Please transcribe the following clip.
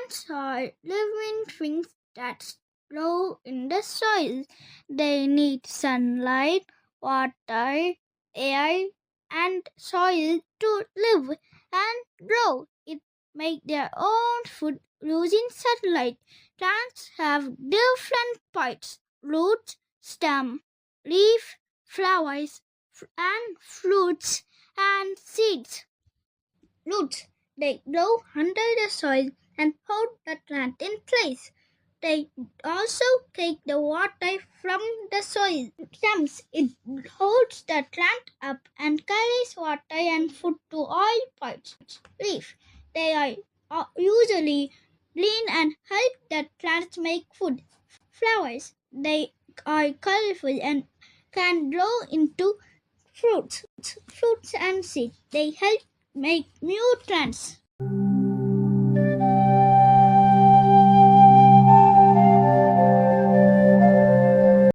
Plants are living things that grow in the soil. They need sunlight, water, air, and soil to live and grow. It make their own food using sunlight. Plants have different parts: roots, stem, leaf, flowers, and fruits and seeds. Roots. They grow under the soil and hold the plant in place. They also take the water from the soil. Stems. It holds the plant up and carries water and food to all parts. Leaf. They are usually green and help the plants make food. Flowers. They are colorful and can grow into fruits and seeds. They help make new plants.